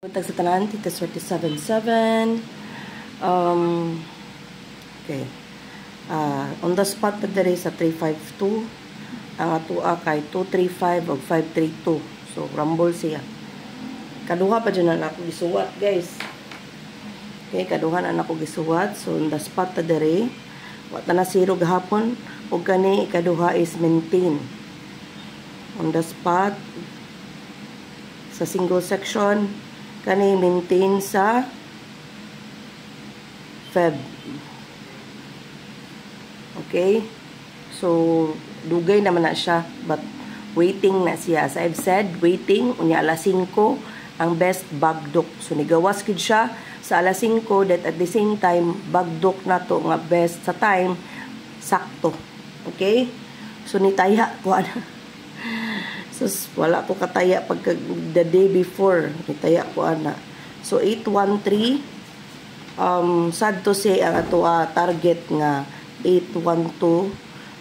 Tag sa tanan, tita 37.7. Okay. On the spot na diri sa 352. Ang atua kay 235 o 532. So, rumble siya. Kaduha pa dyan na ako gisuwat, guys. Okay, kaduha na ako gisuwat. So, on the spot na diri. Wata na zero gahapon. O gani, kaduha is maintain. On the spot. Sa single section. Kani maintain sa Feb. Okay? So, dugay naman na siya. But, waiting na siya. As I've said, waiting. Unya alas 5, ang best bagdok. So, nigawas kid siya sa alas 5 that at the same time, bagdok na to nga best sa time, sakto. Okay? So, nitaya ko So, wala ko kataya pagka the day before. Itaya ko ana. So, 813. Sad to say, ang ato target nga 812.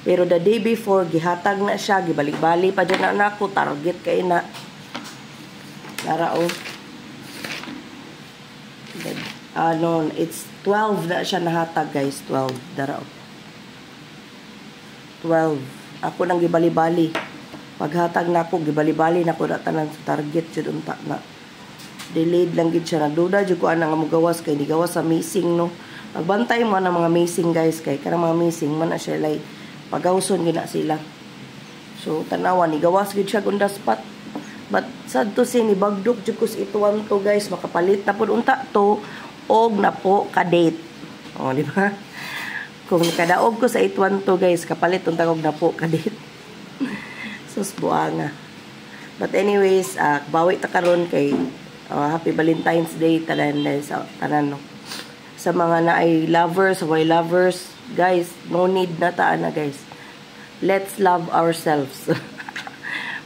Pero the day before, gihatag na siya. Gibalik-bali pa dyan na ako. Target kay na. Narao. It's 12 na siya nahatag, guys. 12. Darao. 12. Ako nang gibali-bali. Paghatag na ako, gibali-bali na ako na tanan sa target jud unta na. Delayed lang gid siya. Nagduda jud ko ana nga mogawas kay digawas sa missing no. Magbantay mo na mga missing guys kay kanang mga missing man na siya lay pagawson gina sila. So tanawan ni gawas gid siya on the spot. But sad to say ni bagdok jud ko sa ituan to guys, makapalit na pud unta to og na po ka date. Oh, di ba? Kung kadaog ko sa ituan to guys, kapalit unta og na po ka date. Sus buanga. But anyways, bawi ta karon kay Happy Valentine's Day tanan sa tanan no. Sa mga naay lovers, way lovers, guys, no need na ta na guys. Let's love ourselves.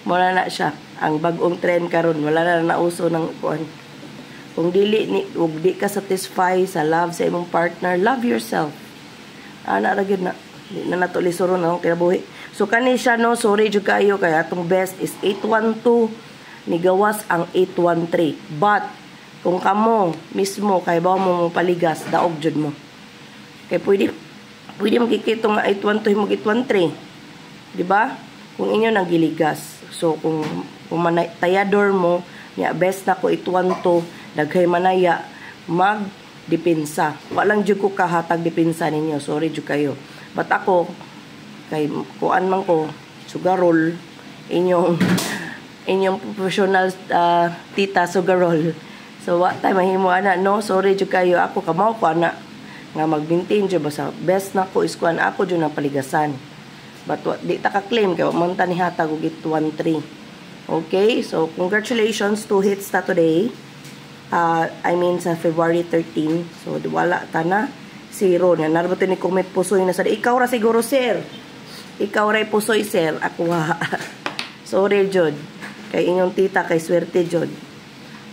Wala na siya. Ang bagong trend karon, wala na nauso ng kuan. Kung dili ni ug di ka satisfy sa love sa imong partner, love yourself. Ana ra gyud na. Di na nato lisuro na kinabuhi. So, kani siya, no, sorry jud kayo, kaya atong best is 812, nigawas ang 813. But, kung kamo, mismo, kaya ba mo paligas, daog jud mo. Kaya pwede makikita nga 812 mo 813. Diba? Kung inyo nang giligas. So, kung tayador mo, niya, best na ko 812, daghay manaya, magdepensa. Walang jud ko kahatag depensa ninyo. Sorry jud kayo. But ako, kay kuan man ko sugarol inyong professional tita sugarol. So what time mahimo ana no, sorry jud kayo ako kamaw ko ana nga mag-maintain jud basta best na ko is kuan ako jud na paligasan. But di ta ka claim kay man ta ni hatag og 813. Okay, so congratulations, 2 hits ta today. I mean sa February 13. So wala ta na zero na narboto ni comment pusoy na sa ikaw ra siguro sir. Ikaw ray pusoy sir, ako ha. Sorry jud. Kay inyong tita kay swerte jud.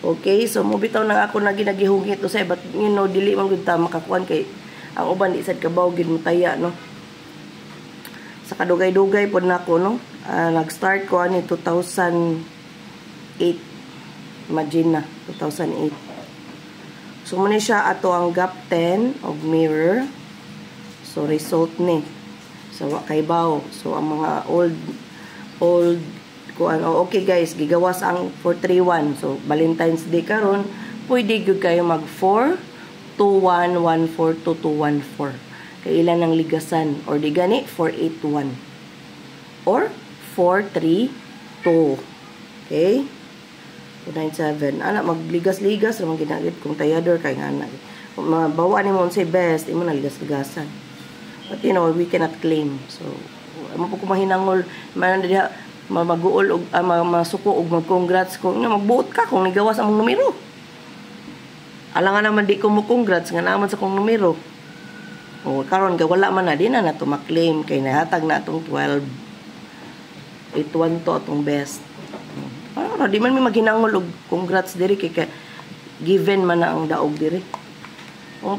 Okay, so mo bitaw nang ako na ginagihugit to say but you know dili man gud ta makakuan kay ang uban di sad kabaw gid mo taya no. Sa kadugay-dugay pod nako no. Nag-start ko ani 2008. Imagine na 2008. So muna siya ato ang gap 10 og mirror. So result ni so kay baw. So ang mga old kuan okay guys, gigawas ang 431. So Valentine's Day karon, pwede gyud kayo mag 421142214. Kay ilan ang ligasan or di gani 481 or 432. Okay? 297. Ana magligas-ligas ramang ginagit kung tayador kay ana. Mabawa ni mo say best, imo na ligas-ligasan. But you know, we cannot claim. So, mo po kumahinangol, man diha maguol og masuko og mag-congrats kung magbuot ka kung nigawas ang numero. Alangan naman di ko mo congrats nga naman sa kong numero. O karon ga wala man na din na to ma-claim kay nahatag na atong 12. 812 atong best. Di man mi maghinangol og congrats diri kay given man na ang daog diri.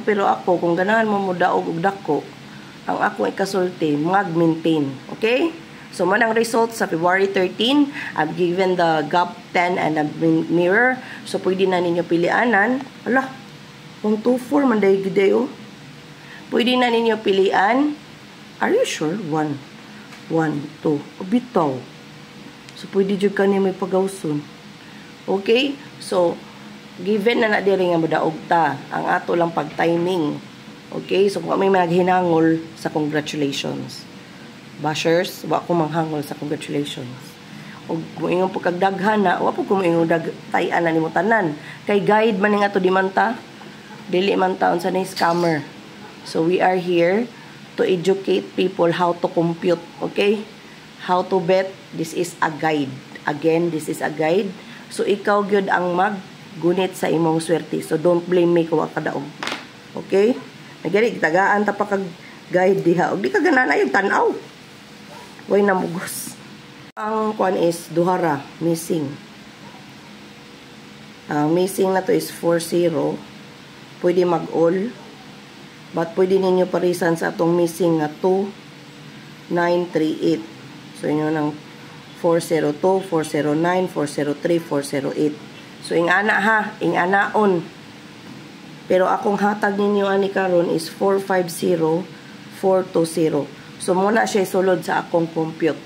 Pero ako kung ganahan mo daog og dako, ang ako ikasulti mag-maintain. Okay? So, man ang results sa February 13. I've given the gap 10 and a mirror. So, pwede na ninyo pilianan. Ala, 124 man dahil giday, oh. Pwede na ninyo pilian. Are you sure? 1, 2. Bitaw. So, pwede dyan ka niya may pagawson. Okay? So, given na diri nga modaog ta, ang ato lang pag-timing. Okay? So, kung may maghinangol sa congratulations. Bashers, wa ko manghangol sa congratulations. O kung ingon po kagdaghan na, wa po kung ingon tayan na ni mo tanan. Kay guide man nga to di man ta. Dili man taon sa scammer. So, we are here to educate people how to compute. Okay? How to bet. This is a guide. Again, this is a guide. So, ikaw gyud ang maggunit sa imong swerte. So, don't blame me kung kadaog. Okay? Nagari, tagaan ta pa kag guide diha. O di ka ganana yung tanaw. Way namugos. Ang kwan is duhara, missing. Missing na to is 4-0. Pwede mag-all. But pwede ninyo parisan sa atong missing nga 2-9-3-8. So, yun ang 402, 409, 403, 408. So, ingana ha. Inganaon. Pero akong hatag ninyo ani karon is 450, 420. So, muna siya sulod sa akong compute.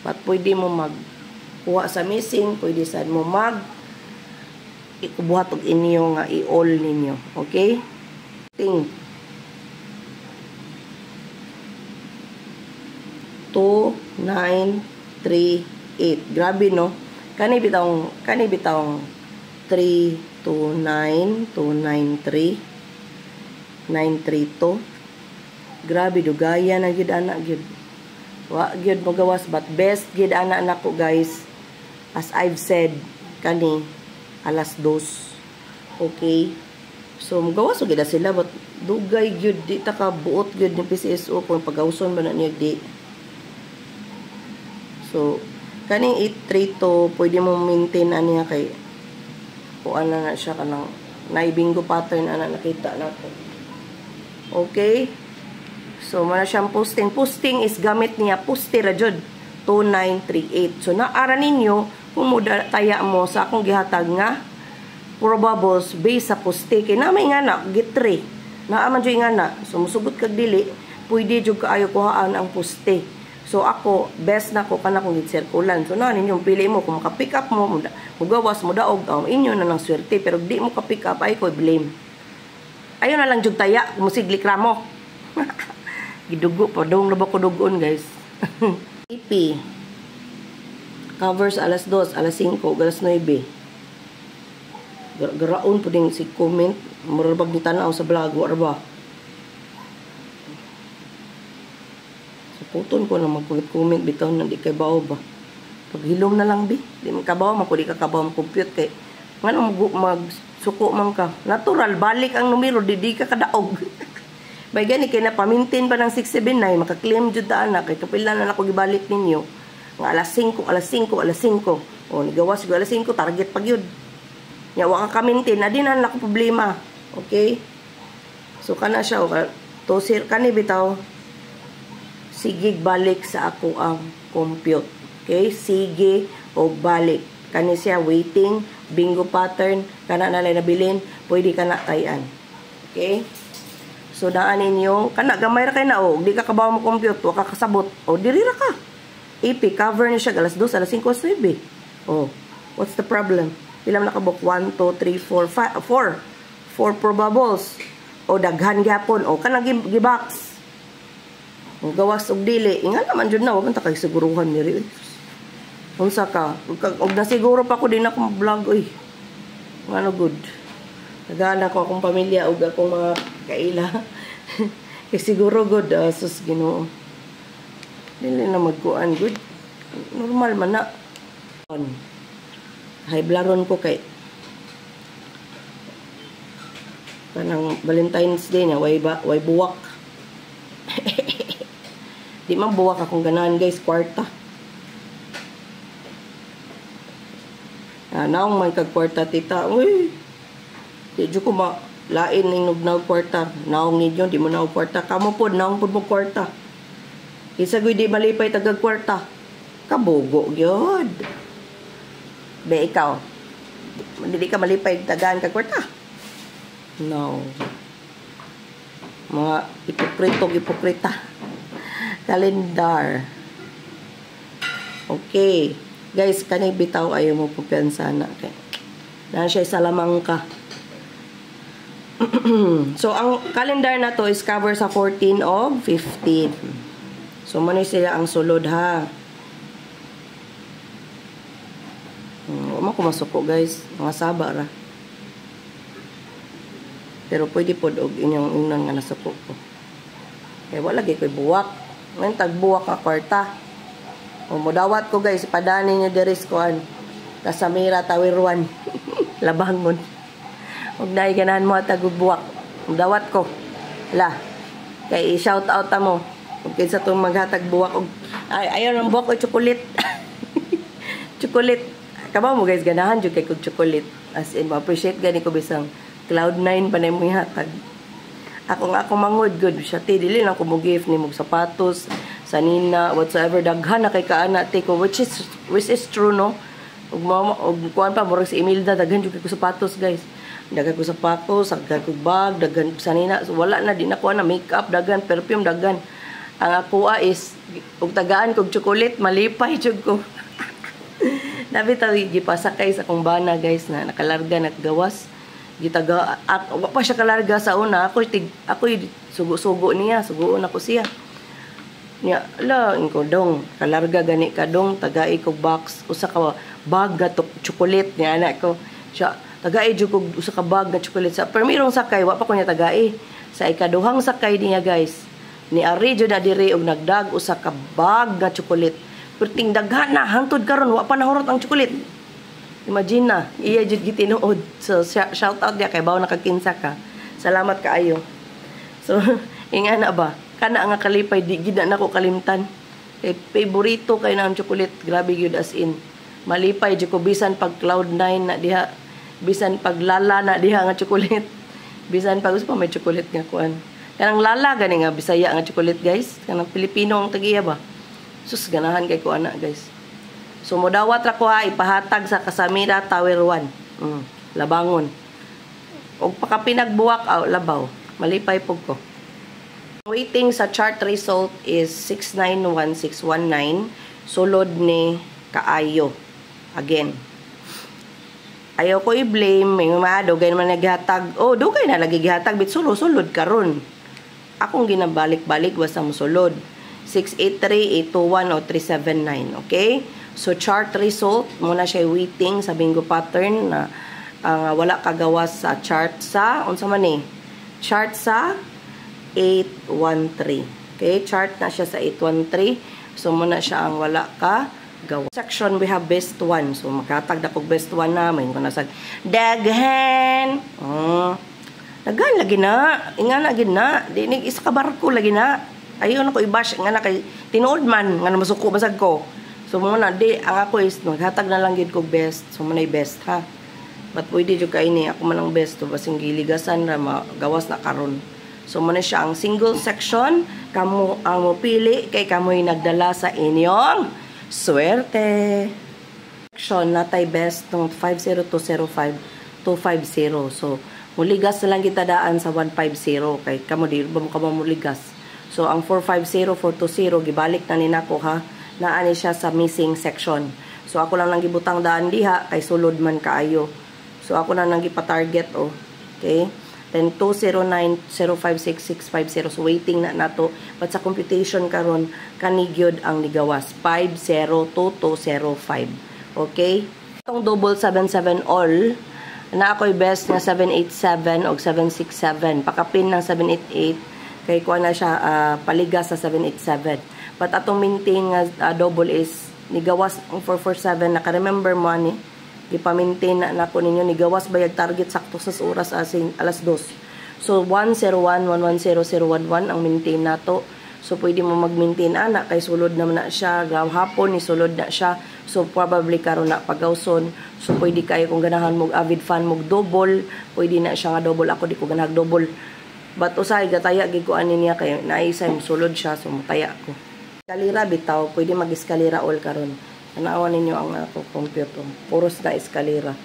But pwede mo magkuha sa missing. Pwede sa mo ikubuhat og inyo nga i-all ninyo. Okay? Ting. 2, 9, 3, 8. Grabe, no? Kani bitawng 3, 2, 9, 2, 9, 3, 9, 3, 2. Grabe, dugaya na gid anak gid. Wa gid mo gawas, but best gid anak nako guys. As I've said kani alas 2. Okay? So magawas gid sila, but dugay gid di ta ka buot gid ni PCSO kung pagawson man na niya di. So kaning 832 pwede mo maintain ani kay kuan na siya kanang naibingo pattern ana nakita nato. Okay? So, muna siyang posting. Posting is gamit niya. Poste ra jud 2938. So, naara ninyo kung muda taya mo sa akong gihatag nga probables based sa poste. Kaya naman nga na, gitre. Naaman dyan nga na. So, musugot kag dili, pwede jud kaayo kuhaan ang poste. So, ako, best na ko kana kung gitsirkulan. So, na ninyong pili mo. Kung maka-pick up mo, mugawas mo daog, inyo na lang swerte. Pero di mo ka-pick up, ay ko blame. Ayun na lang jud taya, musiglik ramo. Gidugo pa dong laba ko dugon guys. EP covers alas 2, alas 5, alas 9. Garaon po din si comment. Marabag ni tanaw sa vlog wa ba. Sa puton ko na mag-comment bitaw na di kay bawo ba. Paghilom na lang bi. Di man kabaw man ko di ka kabaw compute kay ngano magsuko man ka. Natural balik ang numero di ka kadaog. Bay gani kay napamintin pa ng 679 maka-claim jud ta anak kay kapila na ako gibalik ninyo nga alas 5 alas 5 alas 5 o nigawas ko alas 5 target pag yun nya wa ka kamintin na din na ako problema. Okay, so kana siya to sir kani bitaw sige balik sa ako ang compute. Okay, sige o balik kani siya waiting bingo pattern kana nalay nabilin pwede kana tayan. Okay, so daan ninyo kana gamay ra kay na og di ka kabaw mo compute wa ka kasabot o diri ra ka. AP cover niya siya alas 2 alas 5 alas 9. Oh, what's the problem? Pila man nakabok 1 2 3 4 5 4 probables o daghan gyapon o kana gibox. Ang gawas og dili inga naman jud na wa man ta kay siguruhan diri. Unsa ka og nasiguro pa ko din ako vlog oy. Ngano good. Nagana ko akong pamilya ug akong mga kaila. Kaya siguro good, sus Ginoo. Dili na magkuan good. Normal man na. Hay blaron ko kay kanang Valentine's Day na way buwak. Di man buwak akong ganahan guys, kwarta. Naong man kag kwarta tita. Uy. Di ko lain ning nugnaw kwarta. Naong ninyo, di mo naong kwarta. Kamo pod, naong pod mo kwarta. Isa gui di malipay tagag kwarta. Kabugo gyud. Be ikaw. Dili ka malipay tagaan ka kwarta. No. Mga ipokrita. Kalendar. Okay. Guys, kanay bitaw ayaw mo pupiansa na. Okay. Na siya salamang ka. So, ang calendar na to is cover sa 14 of 15. So, muna sila ang sulod ha. Huwag ko masuko guys. Mga saba ra. Pero pwede po og inyong unang nga nasuko ko. Kaya wala lagi ko'y buwak. Ngayon tagbuwak ka kwarta. O mudawat ko guys. Padani nyo diris koan. Kasamira tawirwan. Labangon. Huwag na iganahan mo at tagbuwak. Mudawat ko. La. Kaya i-shout out mo. Huwag kayo sa itong maghatag buwak. Ayaw ng buwak ko chocolate. Chocolate. Kabaw mo guys ganahan. Diyo kay kong chocolate. As in, ma-appreciate gani ko bisang Cloud9 pa na yung hatag. Ako mangod good. Siya dili lang ko mo gift ni mong sapatos, sanina, whatsoever. Daghan na kay kaana ko. Which is true, no? Og kuan pa, murag si Imelda, daghan yung ko sapatos, guys. Daghan ko sapatos, daghan ko bag, daghan ko sanina. So, wala na, di na ko na makeup, daghan, perfume, daghan. Ang ako is, og tagaan kog chocolate, malipay, jud ko. Nabitaw, gipasakay sa kong bana, guys, na nakalarga, naggawas. Gitaga, wa pa siya kalarga sa una. Ako'y sugo-sugo niya. Sugoon ako siya. Niya, ala, ko dong. Kalarga gani ka dong. Tagai kog box. Usa ka bag na chocolate niya, anak ko. Siya, tagai jud kog usa ka bag na chocolate. Sa permirong sakay, wa pa ko niya tagai. Sa ikaduhang sakay niya, guys. Ni Ari jud na diri og nagdag usa ka bag na chocolate. Perting daghan na. Hangtod karon wa pa nahurot ang chocolate. Imagine na, iya jud gitinuod. So, shout out dia kay bawo nakakinsa ka. Salamat kaayo. So, inga na ba? Kana nga kalipay, di gid na ko kalimtan. Kay favorito kay na ang chocolate. Grabe yun as in. Malipay, jud ko bisan pag Cloud9 na diha. Bisan pag lala na diha nga chocolate. Bisan pag gusto pa may chocolate nga kuan. Kanang lala gani nga Bisaya nga chocolate guys. Kanang Pilipino ang tagiya ba? Sus, ganahan kay ko ana guys. So, mudawat ra ko ha, ipahatag sa Kasamira Tower 1. Labangon. O pakapinagbuwak, labaw. Malipay po ko. Waiting sa chart result is 691619. Sulod ni kaayo. Again. Ayaw ko i-blame. May mga dugay naman naghatag. Oh, dugay na lagi gihatag. Bit sulod karon. Akong ginabalik-balik basta mo sulod. 683, 821 o 379. Okay? So, chart result, muna siya waiting sa bingo pattern na wala kagawas sa chart sa, unsa man eh, chart sa 813. Okay, chart na siya sa 813. So, muna siya ang wala kagawas. Section, we have best one. So, makatag na po best one namin. Kung nasa, daghan! Daghan, lagi na. Inga na, lagi na. Dinig, isa ka barko, lagi na. Ayaw na ko i-bash. Nga na kay, tinuod man. Nga na masuko, basag ko. So, muna, ang ako is, maghatag na lang gid ko best. So, muna best, ha? But pwede dyan kayo ni, ako man ang best. So, basing giligasan na magawas na karon. So, muna siya ang single section. Kamu ang mupili, kay kamo'y nagdala sa inyong swerte. Section, natay best ng 50205-250. So, muligas na lang kita daan sa 150. Kay kamo, di ba mo ka muligas? So, ang 450, 420, gibalik na ninako, ha? Naani siya sa missing section. So, ako lang gibutang daan diha, kay sulod man kaayo. So, ako lang gipa-target, oh. Okay? Then, 209-056-650. So, waiting na nato. But sa computation karon kanigyod ang ligawas. 502-205. Okay? Itong double 77 all, na ako'y best na 787 o 767. Pakapin ng 788. Kay kuha na siya paligas sa 787. But atong maintain nga double is nigawas ang 447. Naka-remember mo ani, ipa-maintain na nako ninyo nigawas bayag target sakto sa oras asing alas 2. So 101-110-011 ang maintain nato. So pwede mo mag-maintain ana kay sulod naman na siya, hapon ni sulod na siya. So probably karon na pagawson. So pwede kayo kung ganahan mo avid fan mo double, pwede na siya nga double. Ako di ko ganag double. But usay gataya gid ko ani niya kay naisay sulod siya, so mataya ko. Eskalera bitaw, pwede mag-eskalera all karon. Tanawan ninyo ang ako computer. Puros na eskalera.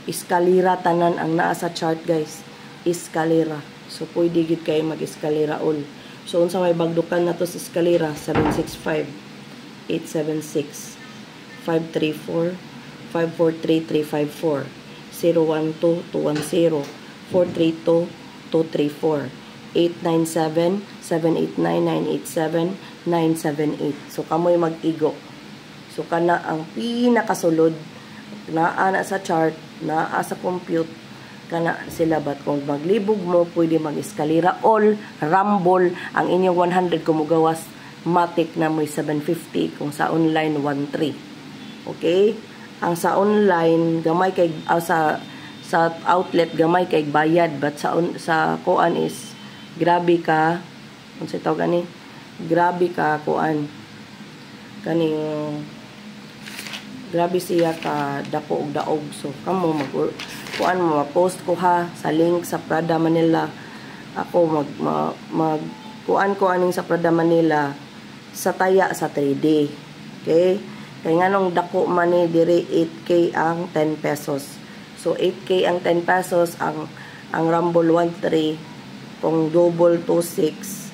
Eskalera tanan ang naa sa chart guys. Eskalera. So pwede gid kayo mag-eskalera all. So unsa may bagdukan na to sa eskalera 765 876 534 543 354 012 210 432 234 897-789-987-978. So, kamoy mag-igo. So, kana ang pinakasulod naa na sa chart, naa sa compute, kana sila. But kung maglibog mo, pwede mag-eskalera all, rumble, ang inyong 100 kumugawas, matic na mo'y 750, kung sa online 13. Okay? Ang sa online, gamay kay, sa outlet, gamay kay bayad, but sa kuan is, grabe ka, kung sa tawag gani, grabe ka, kuan, kaning, grabe siya ka, dako og daog. So, kamo, kuan mo, post ko ha, sa link sa Prada Manila, ako, kuan ko aning sa Prada Manila, sa taya, sa 3D. Okay? Kaya nga nung dako mani, dire 8K ang 10 pesos. So, 8K ang 10 pesos, ang Rumble 13, kung double 26.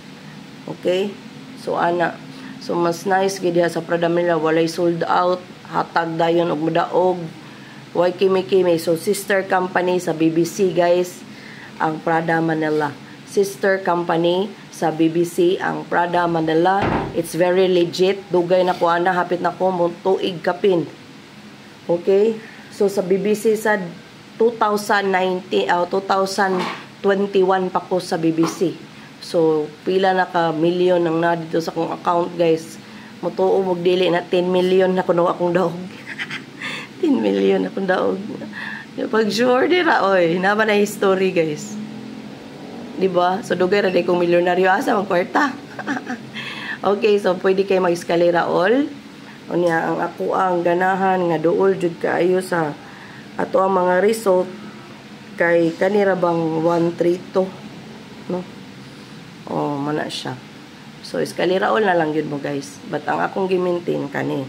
Okay? So, ana. So, mas nice gid sa Prada Manila. Walay sold out. Hatag dayon og mudaog. Way kimi-kimi. So, sister company sa BBC, guys. Ang Prada Manila. Sister company sa BBC, ang Prada Manila. It's very legit. Dugay na ko, ana. Hapit na ko. Tuig kapin. Okay? So, sa BBC sa 2021 pa ko sa BBC. So, pila na ka million ang na dito sa akong account, guys. Mutuo mog dili na 10 million na kuno akong daog. 10 million akong daog. Pag sure dira, oy, naman na history, guys. Diba? So, dugay ra day kong milyonaryo asa ang kwarta. Okay, so pwede kayo mag-eskalera all. Unya ang ako ang ganahan nga duol jud kaayo sa ato ang mga result kay kanira bang 132, no? Oh, mana siya. So, eskalera all na lang yun mo, guys. But ang akong gi-maintain kani.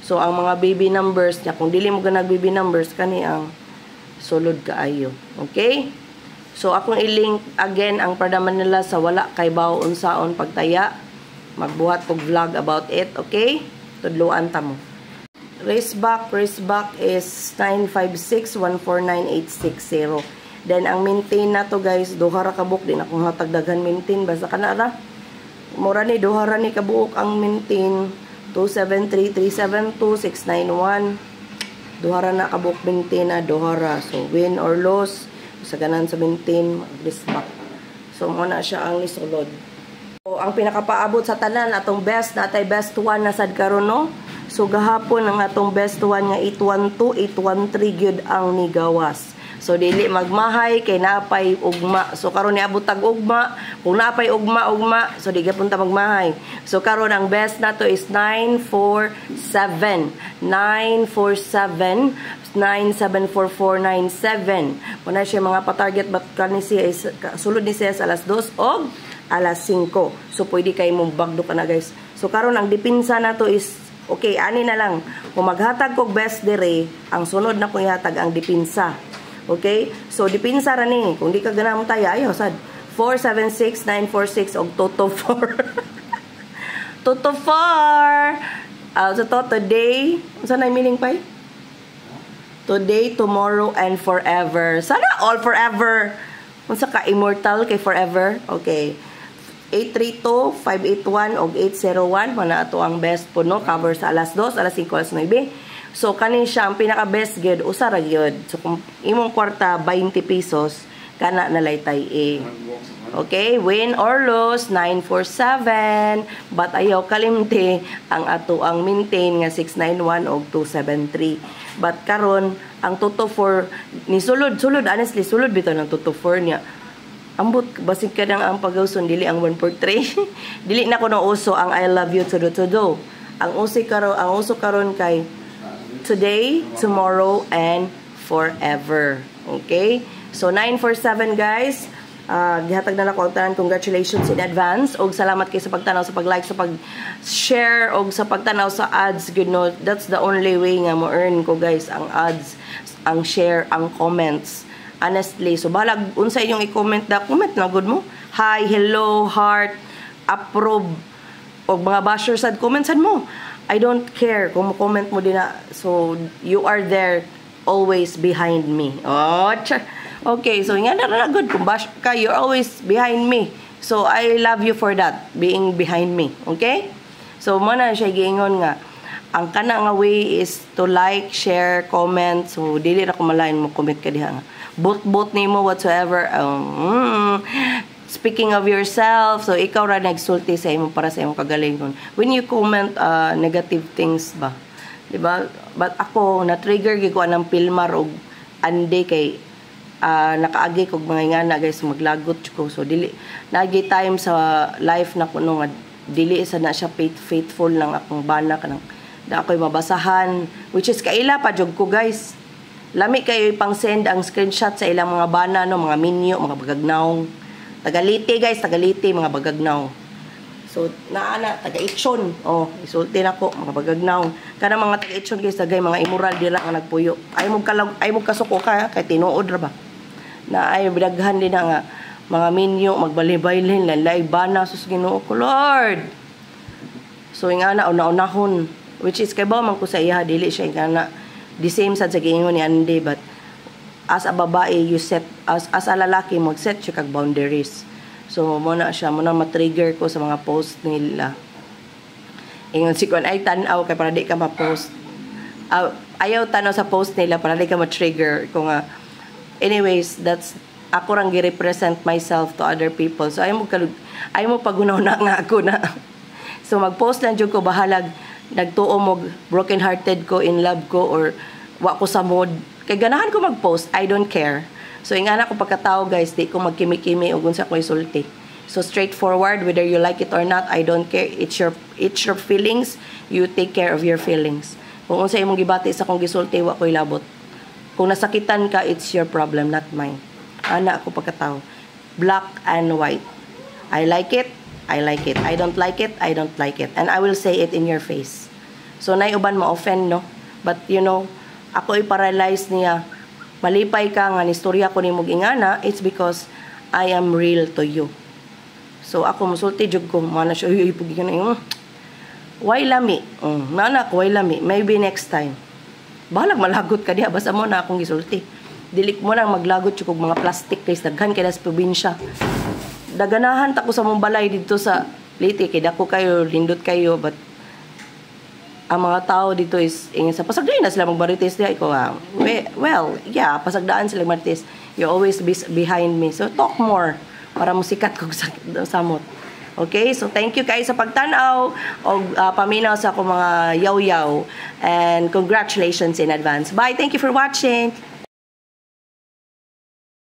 So, ang mga baby numbers niya, kung dili mo ganag baby numbers, kani ang sulod kaayo. Okay? So, akong i-link again ang Prada Manila sa wala kay bawo unsaon pagtaya. Magbuhat og vlog about it, okay? Tudloan ta mo. Race back is 956-149-860. Then, ang maintain na to, guys, duha ra kabuk din akong hatagdagan maintain. Basta ka na ra. Mura ni, duha ra ni kabuok ang maintain. 273-372-691. Duha ra na kabuk maintain na, duha ra. So, win or loss, sa ganan sa maintain, race back. So, muna siya ang lisulod. So, ang pinakapaabot sa tanan, atong best, natay best one na sad karon, no? So, gahapon ang atong best one nga 812, 813 gyud ang nigawas. So, dili magmahay kay napay ugma. So, karon niabot tag ugma. Kung napay ugma, so di gapunta magmahay. So, karon ang best nato is 947. 947 974-497. Muna siya mga pa-target but kani siya is sulod ni siya sa alas 2 o alas 5. So, pwede kayo mong bagdo ka na, guys. So, karon ang dipinsa nato is okay, ani na lang. Kung maghatag kog best dire, ang sunod na ko ihatag ang dipinsa. Okay? So, dipinsa ra ni. Kung di ka ganang tayo, ayaw, sad. 476, 946, og Toto 4. Toto 4! So, to today, saan na yung meaning pa? Today, tomorrow, and forever. Sana all forever. Kung sa ka-immortal kay forever. Okay. 832-581 og 801 mana ato ang best po, no? Cover sa alas 2, alas 5, alas 9. So kanin siya ang pinaka best gyud, usa ra gyud. So kung imong kwarta 20 pesos kana nalaytay Okay, win or lose 947 but ayaw kalimti ang ato ang maintain nga 691 og 273. But karon ang Toto 4 ni sulod honestly sulod bitaw ng Toto 4 niya. Ambot, basig ka nang ang pag-uson, dili ang 143. Dili na ko na uso ang I love you todo. Ang uso karon kay today, tomorrow, and forever. Okay? So, 947 guys. gihatag na nako ang tanan, congratulations in advance, og salamat kay sa pagtanaw, sa pag-like, sa pag-share, og sa pagtanaw sa ads. Good no, that's the only way nga mo earn ko guys, ang ads, ang share, ang comments, honestly. So balag unsa inyong i-comment, comment na good mo, hi, hello, heart, approve, og mga bashers sad comment sad mo, I don't care kung mo comment mo din na. So you are there always behind me. Okay, so nga na good kung bash ka, you're always behind me. So I love you for that, being behind me. Okay? So mo na siya giingon nga ang kana nga way is to like, share, comment. So dili ra ko malain mo comment ka diha nga bot nimo whatsoever. Speaking of yourself, so ikaw ra nagsulti sa imo para sa imong kagalingon when you comment negative things ba, diba? But ako na trigger gid ko anang pilmar og ande kay nakaagi kog mga ingana guys, maglagot ko. So dili nagi time sa life na kuno nga dili sa na siya faithful lang akong bana kanang da ako'y mabasahan, which is kaila pa jud ko guys. Lami kayo pang send ang screenshot sa ilang mga bana no, mga minyo, mga bagagnaw. Tagaliti guys, tagaliti mga bagagnaw. So naana taga-itson. Oh, isulti nako mga bagagnaw. Kana mga taga-itson guys, tagay mga immoral dira nga nagpuyo. Ay mo kasuko ka kay tinuod ra ba. Na ay bidaghan din nga mga minyo magbalibaylin lalay bana sus Ginoo ko Lord. So ingana una-unahon, which is kay ba man ko sa iya dili siya ingana the same sad sa giingon ni Andy, but as a babae you set as a lalaki mag-set siya kag boundaries. So mo na siya, mo na ma-trigger ko sa mga post nila. Ingon si kon ay tan-aw kay para di ka ma-post. Ayaw tanaw sa post nila para di ka ma-trigger ko nga. Anyways, that's ako rang gi-represent myself to other people. So ayaw mo pagunaw na nga ako na. So mag-post lang jud ko bahalag nagtuo mo broken hearted ko, in love ko, or wa ko sa mood. Kay ganahan ko mag-post, I don't care. So ingana ko pagkatao guys, di ko magkimi-kimi og unsa ko isulti. So straightforward, whether you like it or not, I don't care. It's your feelings. You take care of your feelings. Kung unsa imong gibati sa akong gisulti, wa ko'y labot. Kung nasakitan ka, it's your problem, not mine. Ana ako pagkatao. Black and white. I like it, I like it. I don't like it, I don't like it. And I will say it in your face. So naiuban ma-offend, no? But you know, ako i-paralyze niya. Malipay ka nga nistorya ko nimog ingana, it's because I am real to you. So ako musulti jud ko, mana siya ipugig na yung why lami? Mana ko why lami? Maybe next time. Balag malagot ka diha, basta mo na akong gisulti. Dilik mo nang maglagot jud kog mga plastic kay daghan kay nas probinsya. Daganahan ta ko sa mong balay dito sa Leyte, kay dako kayo, lindot kayo, but ang mga tao dito is sa pasagdaan na sila magbarites diha ko. Well, yeah, pasagdaan sila magbarites. You always be behind me. So talk more para musikat kog sa samot. Okay, so thank you guys sa pagtanaw o paminaw sa akong mga yaw-yaw, and congratulations in advance. Bye, thank you for watching.